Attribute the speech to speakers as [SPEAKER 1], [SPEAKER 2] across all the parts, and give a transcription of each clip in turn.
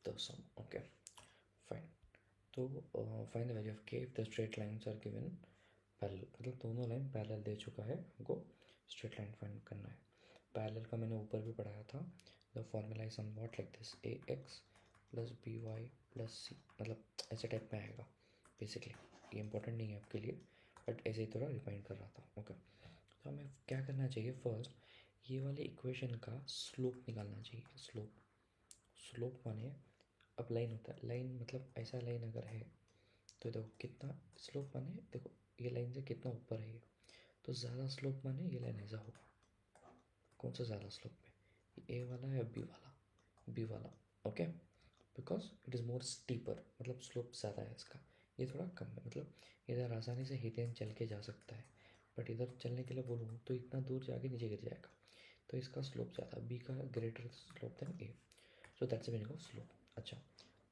[SPEAKER 1] the sum. Okay, fine. तो find the value of k if the straight lines are given parallel, मतलब दोनों line parallel दे चुका है, हमको स्ट्रेट लाइन फाइंड करना है. पैरेलल का मैंने ऊपर भी पढ़ाया था. The formula is somewhat like this, a x plus b y plus c, मतलब ऐसे टाइप में आएगा बेसिकली. ये इंपॉर्टेंट नहीं है आपके लिए, बट ऐसे ही थोड़ा रिमाइंड कर रहा था. ओके, तो हमें क्या करना चाहिए, फर्स्ट ये वाले इक्वेशन का स्लोप निकालना चाहिए. स्लोप माने, अब लाइन होता है, लाइन मतलब ऐसा लाइन अगर है तो देखो कितना स्लोप माने, देखो ये लाइन से कितना ऊपर है, तो ज़्यादा स्लोप माने ये लाइन ऐसा होगा. कौन सा ज़्यादा स्लोप में, ए वाला या बी वाला, बी वाला. Okay, because it is more steeper, मतलब स्लोप ज़्यादा है इसका, ये थोड़ा कम है. मतलब इधर आसानी से हिटेन चल के जा सकता है, बट इधर चलने के लिए बोलूँ तो इतना दूर जाके नीचे गिर जाएगा. तो इसका स्लोप ज़्यादा, बी का greater slope than A, so that's the meaning of slope. अच्छा,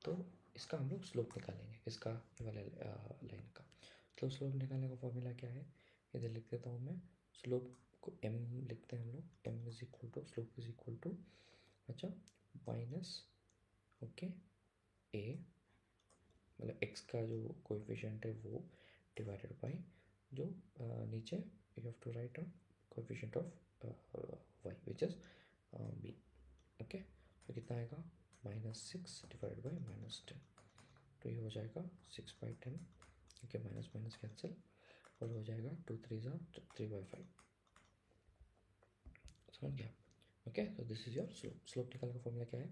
[SPEAKER 1] तो इसका हम लोग स्लोप निकालेंगे, इसका ये वाले लाइन का. तो स्लोप निकालने का फॉर्मूला क्या है, इधर लिख देता हूँ मैं. स्लोप को m लिखते हैं हम लोग, m is equal to, slope is equal to, अच्छा, माइनस, ओके, a, मतलब x का जो कोएफिशिएंट है वो, डिवाइडेड बाय जो नीचे you have to write on coefficient of y which is b. Okay, तो कितना आएगा, -6 डिवाइड बाई -10, तो ये हो जाएगा 6/10. ओके, माइनस माइनस कैंसिल और हो जाएगा 2 3 ज़ा 3/5. समझ गया. ओके, तो this is your slope. Slope निकालने का फॉर्मूला क्या है,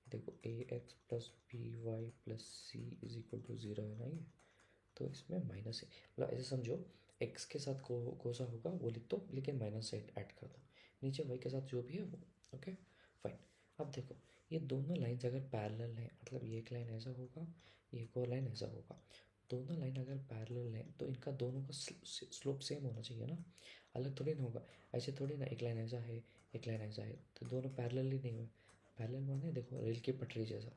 [SPEAKER 1] देखो a x plus b y plus c is equal to 0 है ना ये, तो इसमें माइनस है, मतलब ऐसे समझो एक्स के साथ कौन सा होगा वो लिख दो, लेकिन माइनस से ऐड कर दो, नीचे वाई के साथ जो भी है वो. Okay, fine. अब देखो ये दोनों लाइन्स अगर पैरेलल हैं, मतलब ये एक लाइन ऐसा होगा, ये एक और लाइन ऐसा होगा, दोनों लाइन अगर पैरेलल हैं तो इनका दोनों का स्लोप सेम होना चाहिए ना, अलग थोड़ी ना होगा. ऐसे थोड़ी ना एक लाइन ऐसा है एक लाइन ऐसा है, तो दोनों पैरेलल ही नहीं हुए. पैरेलल माने देखो रेल की पटरी जैसा,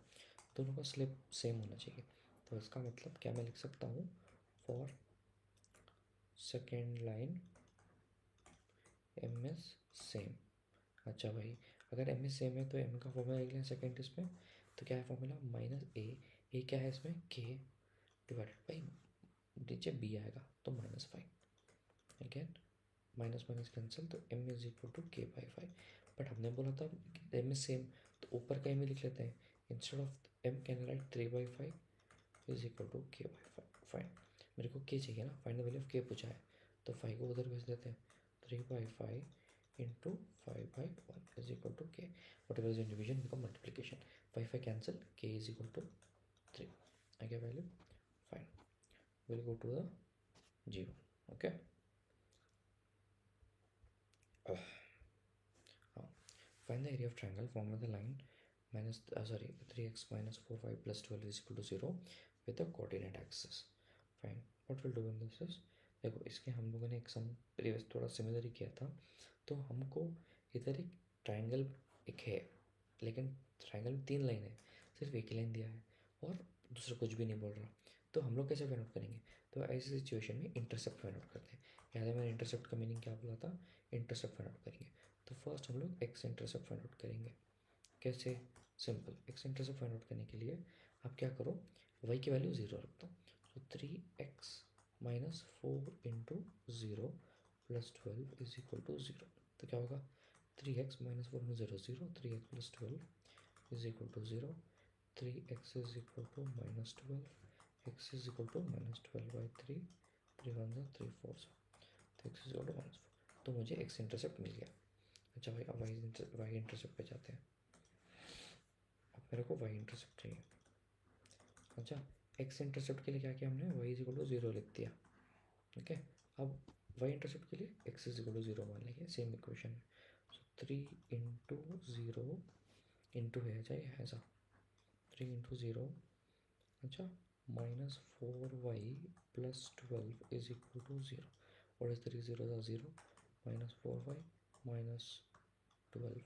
[SPEAKER 1] दोनों का स्लोप सेम होना चाहिए. तो इसका मतलब क्या मैं लिख सकता हूँ, for second line M S same. अच्छा भाई, अगर एम एस सेम है तो एम का फॉर्मूला लिख लें सेकेंड इसमें, तो क्या है फॉर्मूला, -a क्या है इसमें, k डिवाइडेड बाई नीचे b आएगा तो -5. अगेन माइनस माइनस कैंसिल, तो m is equal to k/5. But हमने बोला था एम एस सेम, तो ऊपर का m ही लिख लेते हैं. Instead of m can write 3/5 is equal to k/5. Fine, मेरे को k चाहिए ना, find the value of k पूछा है, तो 5 को उधर भेज देते हैं. 3/5 into 5/1 is equal to k. Whatever is in division become multiplication. 5 cancel, k is equal to 3. I get value. Fine, will go to the 0. Okay, find the area of triangle formed by the line 3x minus 4y plus 12 is equal to 0 with the coordinate axis. Fine, what we'll do in this is, देखो इसके हम लोगों ने एक सम previous थोड़ा similar ही किया था. तो हमको इधर एक ट्राइंगल एक है, लेकिन ट्राइंगल में 3 लाइन है, सिर्फ एक लाइन दिया है और दूसरा कुछ भी नहीं बोल रहा. तो हम लोग कैसे फाइंड आउट करेंगे, तो ऐसी सिचुएशन में इंटरसेप्ट फाइंड आउट करते हैं. याद है मैंने इंटरसेप्ट का मीनिंग क्या बोला था, इंटरसेप्ट फाइंड आउट करेंगे. तो फर्स्ट हम लोग एक्स इंटरसेप्ट फाइंड आउट करेंगे. कैसे, simple. X intercept find out करने के लिए आप क्या करो, वाई की वैल्यू 0 रख दो. तो 3x minus 4 into 0 plus 12 is equal to 0. तो क्या होगा, 3x माइनस 4 में 0 0, 3x plus 12 is equal to 0. 3x is equal to -12, x is equal to -12/3, 3 1 3 4, तो x इज इक्वल टू -4. तो मुझे x इंटरसेप्ट मिल गया. अच्छा भाई, अब वाई इंटरसेप्ट पे जाते हैं. अब मेरे को वाई इंटरसेप्ट चाहिए. अच्छा, एक्स इंटरसेप्ट के लिए क्या किया हमने, वाई इज इक्वल टू 0 लिख दिया. ओके, अब वाई इंटरसेप्ट के लिए एक्स इज इक्वल टू 0 मान लेंगे, सेम इक्वेशन है. सो 3 इंटू 0 इंटू है जाए ऐसा, 3 इंटू 0, अच्छा, -4y plus 12 is equal to 0. और इस 3 0 0, -4y -12,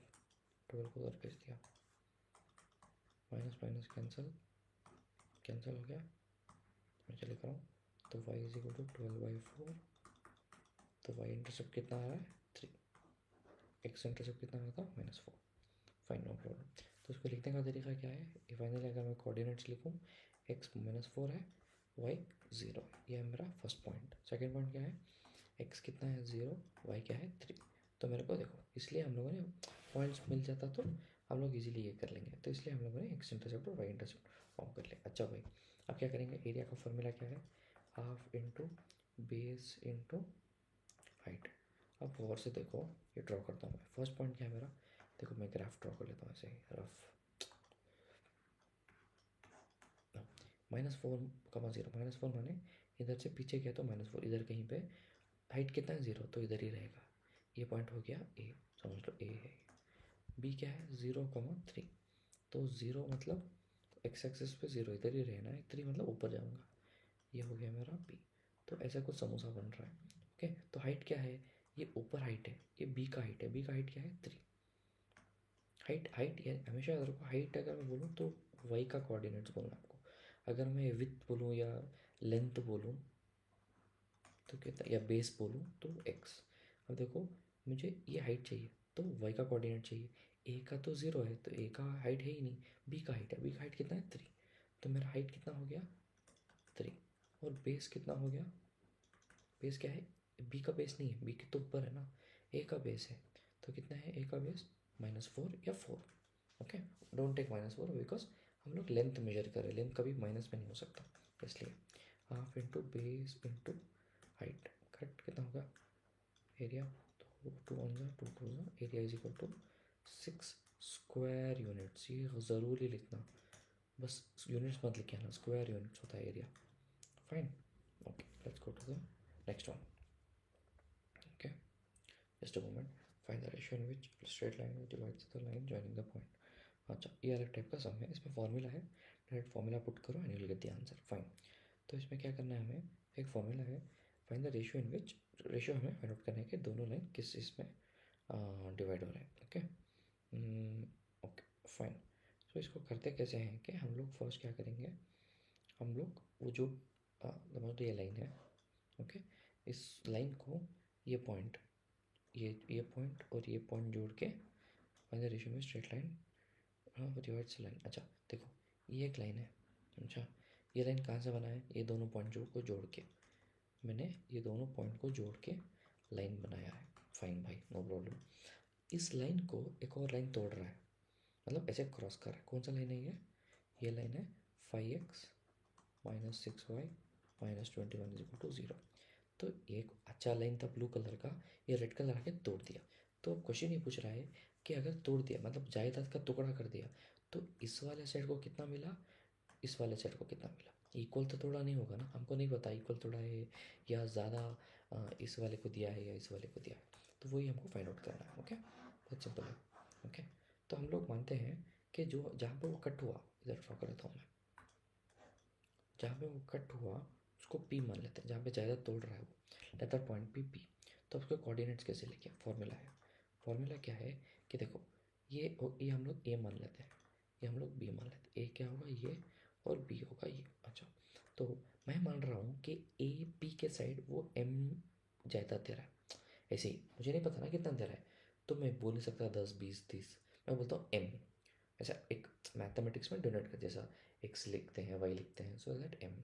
[SPEAKER 1] 12 को उधर भेज दिया, माइनस माइनस कैंसिल, कैंसिल हो गया. मैं चले लिख रहा हूँ, तो y इज इक्वल टू 12/4. तो y इंटरसेप्ट कितना आ रहा है, 3. x इंटरसेप्ट कितना आ रहा था, -4. Fine, no problem. तो उसको लिखने का तरीका क्या है, फाइनली अगर मैं कोऑर्डिनेट्स लिखूँ, x-4 है, y 0, ये है मेरा फर्स्ट पॉइंट। सेकेंड पॉइंट क्या है, x कितना है 0, y क्या है 3। तो मेरे को देखो, इसलिए हम लोगों ने पॉइंट्स मिल जाता तो हम लोग इजीली ये कर लेंगे, तो इसलिए हम लोगों ने x इंटरसेप्ट और y इंटरसेप्ट फॉर्म कर लिया। अच्छा भाई, अब क्या करेंगे, एरिया का फॉर्मूला क्या है, half into base into height. अब गौर से देखो, ये ड्रॉ करता हूँ मैं। फर्स्ट पॉइंट क्या है मेरा, देखो मैं ग्राफ ड्रॉ कर लेता हूँ ऐसे ही रफ, -4, -4 माने इधर से पीछे गया तो -4, इधर कहीं पे हाइट कितना है 0, तो इधर ही रहेगा। ये पॉइंट हो गया ए, समझ लो ए है। बी क्या है 0,3, तो 0 मतलब एक्स एक्सिस पे 0 इधर ही रहना है, 3 मतलब ऊपर जाऊंगा। ये हो गया मेरा बी। तो ऐसा कुछ समोसा बन रहा है। ओके, तो हाइट क्या है, ये ऊपर हाइट है, ये बी का हाइट है, बी का हाइट क्या है 3। हाइट हाइट ये हमेशा याद रखो, हाइट अगर मैं बोलूँ तो वाई का कोऑर्डिनेट्स बोलना आपको। अगर मैं विथ बोलूँ या लेंथ बोलूँ तो कितना, या बेस बोलूँ तो एक्स। अब देखो, मुझे ये हाइट चाहिए तो वाई का कोऑर्डिनेट चाहिए। ए का तो 0 है, तो ए का हाइट है ही नहीं, बी का हाइट है, बी का हाइट कितना है 3। तो मेरा हाइट कितना हो गया 3, और बेस कितना हो गया, बेस क्या है, बी का बेस नहीं है, बी के तो ऊपर है ना, ए का बेस है, तो कितना है ए का बेस, -4 या 4। ओके, डोंट टेक -4 बिकॉज हम लोग लेंथ मेजर कर रहे हैं, लेंथ कभी माइनस में नहीं हो सकता, इसलिए half into base into height. Correct, कितना होगा एरिया, तो 2 1 जा 2 2 जा, area is equal to 6 square units. ये ज़रूरी लिखना, बस यूनिट्स मत लिखे ना, स्क्वायर यूनिट्स होता है area. Fine, okay let's go to the next one. Okay, just a moment, find the ratio in which straight line divides the line joining the point. अच्छा, ये अलग टाइप का सम है, इसमें फॉर्मूला है, डायरेक्ट फॉर्मूला पुट करो and you will get the answer. Fine, तो इसमें क्या करना है हमें, एक फॉर्मूला है, find the ratio in which, ratio हमें फाइंड आउट करना है कि दोनों लाइन किस इसमें डिवाइड हो रहे हैं। Okay, okay fine. तो इसको करते कैसे हैं कि हम लोग फर्स्ट क्या करेंगे, हम लोग वो जो समझ ये लाइन है, ओके, इस लाइन को, ये पॉइंट, ये पॉइंट और ये पॉइंट जोड़ के फाइंड द रेशियो में स्ट्रेट लाइन डिवाइड्स लाइन। अच्छा देखो, ये एक लाइन है, अच्छा ये लाइन कहाँ से बना है, ये दोनों पॉइंट को जोड़ के, मैंने ये दोनों पॉइंट को जोड़ के लाइन बनाया है। फाइन भाई, नो प्रॉब्लम। इस लाइन को एक और लाइन तोड़ रहा है, मतलब ऐसे क्रॉस कर रहा है। कौन सा लाइन है ये लाइन है 5x - 6y - 21 = 0। तो एक अच्छा लाइन था ब्लू कलर का, ये रेड कलर आके तोड़ दिया। तो अब क्वेश्चन ये पूछ रहा है कि अगर तोड़ दिया मतलब जायदाद का टुकड़ा कर दिया, तो इस वाले साइड को कितना मिला, इस वाले साइड को कितना मिला। इक्वल तो थोड़ा नहीं होगा ना, हमको नहीं पता इक्वल थोड़ा है या ज़्यादा इस वाले को दिया है या इस वाले को दिया है, तो वही हमको फाइंड आउट करना है। ओके, बहुत सिंपल है। ओके, तो हम लोग मानते हैं कि जो जहाँ पे वो कट हुआ, इधर ड्रॉ कर लेता हूँ मैं, जहाँ पे वो कट हुआ उसको P मान लेते हैं, जहाँ पे ज़्यादा तोड़ रहा है वो, लेट दैट पॉइंट P। तो उसके कोऑर्डिनेट्स कैसे लिखे, फॉर्मूला है, फॉर्मूला क्या है कि देखो, ये हम लोग A मान लेते हैं, ये हम लोग B मान लेते हैं। A क्या होगा ये, और B होगा ये। अच्छा, तो मैं मान रहा हूँ कि A P के साइड वो M ज़्यादा दे रहा है, ऐसे ही मुझे नहीं पता ना कितना दे रहा है, तो मैं बोल नहीं सकता 10 20 30, मैं बोलता हूँ M। ऐसा एक मैथमेटिक्स में डोनेट कर, जैसा x लिखते हैं y लिखते हैं, सो दैट m,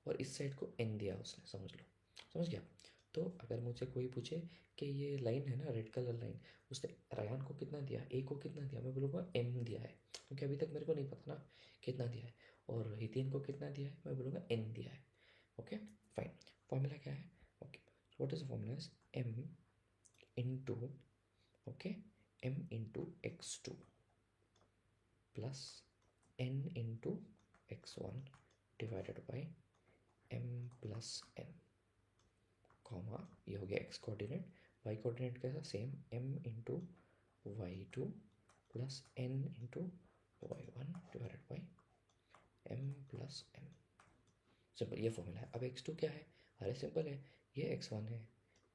[SPEAKER 1] और इस साइड को n दिया उसने, समझ लो, समझ गया। तो अगर मुझे कोई पूछे कि ये लाइन है ना रेड कलर लाइन, उसने रायान को कितना दिया, a को कितना दिया, मैं बोलूँगा m दिया है, क्योंकि अभी तक मेरे को नहीं पता ना कितना दिया है। और हितिन को कितना दिया है, मैं बोलूँगा n दिया है। ओके फाइन, फॉर्मूला क्या है, okay what is the formula is m into, okay m into x2 plus n into x1 divided by m plus n, comma ये हो गया x कोऑर्डिनेट, y कोऑर्डिनेट कैसा same, m into y2 plus n into y1 divided by m plus n। Simple, ये formula है। अब x2 क्या है, अरे सिंपल है, ये x1 है,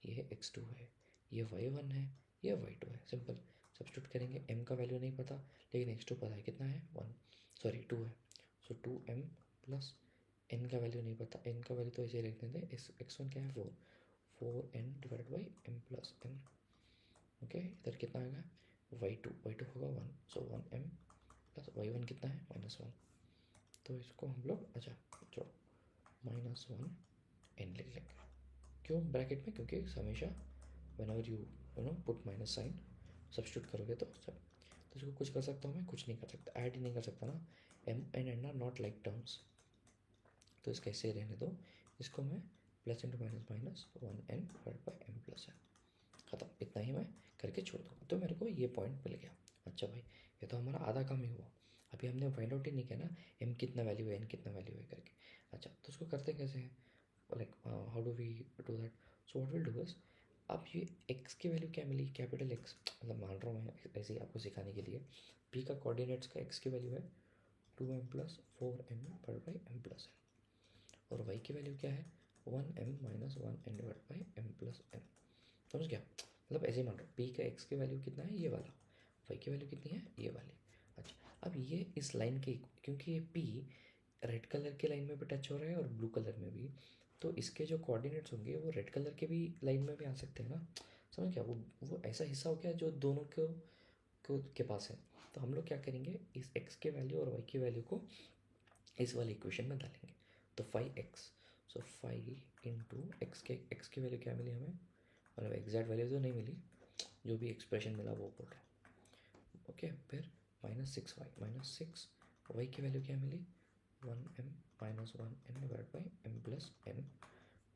[SPEAKER 1] ये x2 है, ये y1 है, ये y2 है। सिंपल, सब्स्टिट्यूट करेंगे, m का वैल्यू नहीं पता लेकिन x2 पता है, कितना है 1, सॉरी 2 है, सो 2m प्लस n का वैल्यू नहीं पता, n का वैल्यू तो ऐसे लिख देते हैं, x1 क्या है 4, 4n divide by m plus n। Okay, इधर कितना आएगा y2 होगा 1, सो 1m प्लस y1 कितना है -1, तो इसको हम लोग अच्छा जो -1 n लिख लेंगे। क्यों ब्रैकेट में? क्योंकि हमेशा whenever you know put minus sign substitute करोगे तो सब। तो इसको कुछ कर सकता हूँ मैं? कुछ नहीं कर सकता, ऐड ही नहीं कर सकता ना। m and n are not like terms, तो इसका ऐसे रहने दो। इसको मैं plus into minus minus 1n divide by m plus n, ख़त्म। इतना ही मैं करके छोड़ दूँगा, तो मेरे को ये पॉइंट मिल गया। अच्छा भाई, ये तो हमारा आधा काम ही हुआ। अभी हमने फाइंड आउट ही नहीं किया ना m कितना वैल्यू है, n कितना वैल्यू है करके। अच्छा, तो उसको करते कैसे हैं? Like how do we do that? So what will do is, अब ये x की वैल्यू क्या मिली? कैपिटल X, मतलब मान रहा हूँ मैं ऐसे ही आपको सिखाने के लिए। p का कोऑर्डिनेट्स का x की वैल्यू है 2m plus 4n divide by m plus n, और y की वैल्यू क्या है? 1m minus 1n divide by m plus n। समझ गया? मतलब ऐसे ही मान लो p का x की वैल्यू कितना है? ये वाला। y की वैल्यू कितनी है? ये वाली। अच्छा, अब ये इस लाइन के, क्योंकि ये p रेड कलर के लाइन में भी टच हो रहा है और ब्लू कलर में भी, तो इसके जो कोऑर्डिनेट्स होंगे वो रेड कलर के भी लाइन में भी आ सकते हैं ना। समझ गया? वो ऐसा हिस्सा हो गया जो दोनों को के पास है। तो हम लोग क्या करेंगे, इस x के वैल्यू और y की वैल्यू को इस वाले इक्वेशन में डालेंगे। तो 5x, सो 5 इंटू एक्स की वैल्यू क्या मिली हमें? मतलब एग्जैक्ट वैल्यू तो नहीं मिली, जो भी एक्सप्रेशन मिला वो बोल रहा हूँ। ओके, फिर -6y की वैल्यू क्या मिली? 1m minus 1n divide by m plus n।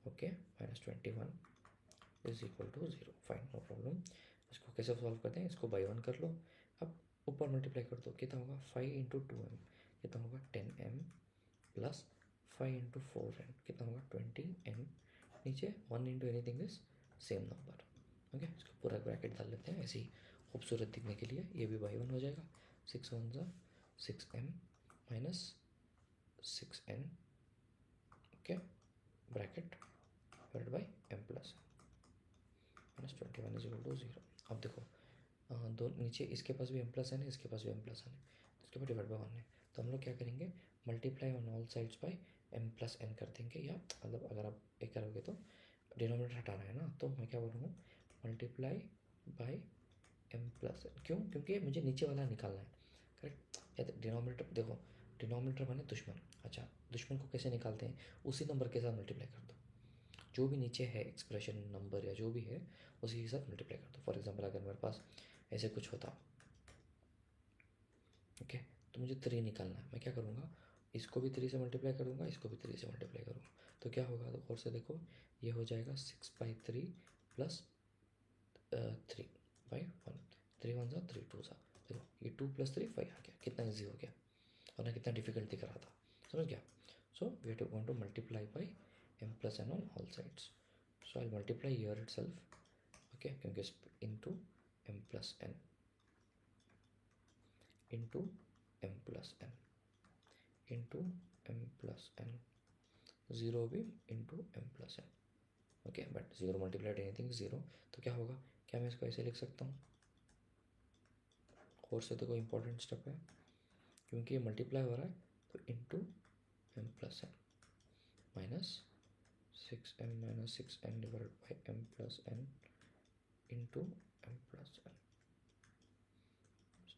[SPEAKER 1] Okay, -21 is equal to 0। Fine, no problem. इसको कैसे सॉल्व करते हैं? इसको बाई 1 कर लो। अब ऊपर मल्टीप्लाई कर दो, कितना होगा? 5 इंटू 2m, कितना होगा? 10m प्लस 5 इंटू 4n, कितना होगा? 20n। नीचे 1 into anything is same number. Okay, इसको पूरा ब्रैकेट डाल लेते हैं ऐसे ही खूबसूरत दिखने के लिए। ये भी बाई 1 हो जाएगा। 6 1 ज़ा 6m minus 6n, okay, bracket divide by m plus -21 is equal to 0। अब देखो, दो नीचे इसके पास भी m प्लस n है, इसके पास भी m प्लस n है, तो इसके पास डिवाइड बाई 1 है। तो हम लोग क्या करेंगे? Multiply on all sides by m plus n कर देंगे, या मतलब अगर आप एक करोगे तो डिनोमिनेटर हटाना है ना, तो मैं क्या बोलूँगा? Multiply by m plus n। क्यों? क्योंकि मुझे नीचे वाला निकालना है, करेक्ट? या डिनोमिनेटर देखो, डिनोमिनेटर माने दुश्मन। अच्छा, दुश्मन को कैसे निकालते हैं? उसी नंबर के साथ मल्टीप्लाई कर दो, जो भी नीचे है एक्सप्रेशन नंबर या जो भी है उसी के साथ मल्टीप्लाई कर दो। फॉर एग्जांपल अगर मेरे पास ऐसे कुछ होता, ओके, तो मुझे 3 निकालना है, मैं क्या करूँगा? इसको भी 3 से मल्टीप्लाई करूँगा, इसको भी 3 से मल्टीप्लाई करूँगा, तो क्या होगा? तो और से देखो, ये हो जाएगा 6/3 प्लस 3/1। 3 1 ज़ा 3 2 ज़ा, देखो ये 2 + 3 5 आ गया। कितना ईजी हो गया, और ना कितना डिफिकल्ट दिख रहा था। समझ गया? So we have to multiply by m plus n on all sides. So I multiply here itself, okay, क्योंकि into m plus n into m plus n into m plus n, 0 भी into m plus n। Okay, but 0 multiplied anything 0, तो क्या होगा? क्या मैं इसको ऐसे लिख सकता हूँ? और से तो कोई इंपॉर्टेंट स्टेप है, क्योंकि ये मल्टीप्लाई हो रहा है, तो into m plus n minus 6m minus 6n divide by m plus n into m plus n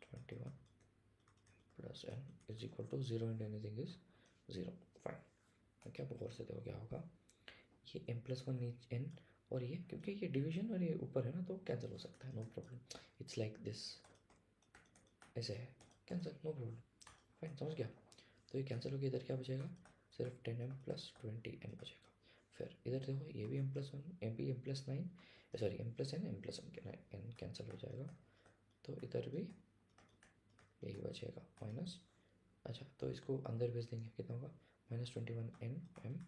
[SPEAKER 1] 21 plus n is equal to 0 into anything is 0। Fine, okay, अब और से देखो क्या होगा? ये m प्लस 1 n, और ये क्योंकि ये डिवीजन और ये ऊपर है ना, तो कैंसिल हो सकता है, no problem. It's like this, ऐसे है, कैंसिल, नो प्रॉब्लम। फाइन, समझ गया? तो ये कैंसिल हो गया, इधर क्या बचेगा? सिर्फ 10m प्लस 20n बचेगा। फिर इधर देखो, ये भी m प्लस 1, m भी m plus 9, sorry m plus n, m plus n cancel हो जाएगा, तो इधर भी यही बचेगा माइनस। अच्छा, तो इसको अंदर भेज देंगे, कितना होगा? -21n m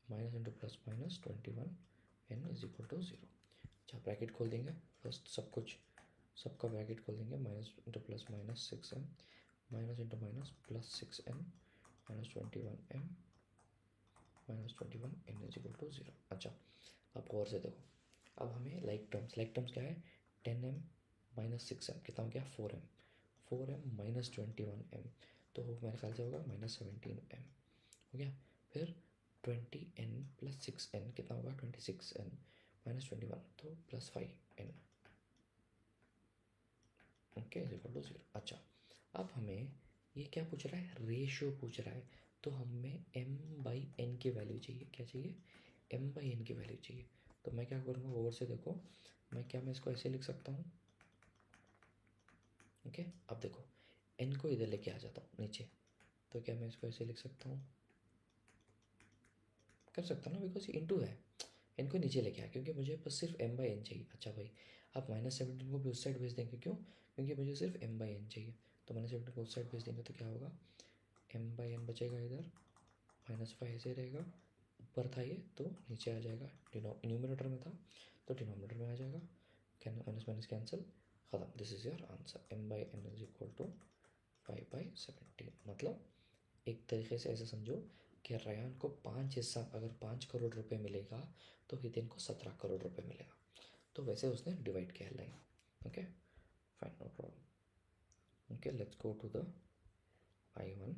[SPEAKER 1] minus into plus minus 21n is equal to 0। अच्छा, ब्रैकेट खोल देंगे फर्स्ट, सब कुछ सबका ब्रैकेट खोल देंगे। Minus into plus minus 6m minus into minus plus 6n minus 21m minus 21n is equal to 0। अच्छा, अब और से देखो, अब हमें लाइक टर्म्स क्या है? 10m माइनस 6m, कितना हो गया? 4m माइनस 21m, तो मेरे ख्याल से होगा -17m, हो गया। फिर 20n प्लस 6n, कितना होगा? 26n माइनस 21, तो +5n, okay, is equal to 0। अच्छा, अब हमें ये क्या पूछ रहा है, रेशियो पूछ रहा है, तो हमें m/n की वैल्यू चाहिए, क्या चाहिए, m/n की वैल्यू चाहिए। तो मैं क्या करूँगा, ओवर से देखो, मैं इसको ऐसे लिख सकता हूँ, ओके। अब देखो n को इधर लेके आ जाता हूँ नीचे, तो क्या मैं इसको ऐसे लिख सकता हूँ, कर सकता हूँ ना, बिकॉज इंटू है, n को नीचे लेके आया क्योंकि मुझे बस सिर्फ m/n चाहिए। अच्छा भाई, आप -17 को भी उस साइड भेज देंगे, क्यों, क्योंकि मुझे सिर्फ m/n चाहिए, तो -17 को उस साइड भेज देंगे तो क्या होगा, m/n बचेगा इधर, -5 ऐसे रहेगा, ऊपर था ये तो नीचे आ जाएगा, न्यूमरेटर में था तो डिनोमिनेटर में आ जाएगा, कैन माइनस माइनस कैंसिल, ख़त्म। This is your answer, m/n is equal to 5/17। मतलब एक तरीके से ऐसे समझो कि रयान को 5 हिस्सा, अगर 5 करोड़ रुपए मिलेगा तो हितेन को 17 करोड़ रुपए मिलेगा, तो वैसे उसने डिवाइड किया line. Okay fine, no problem. Okay, let's go to the I1।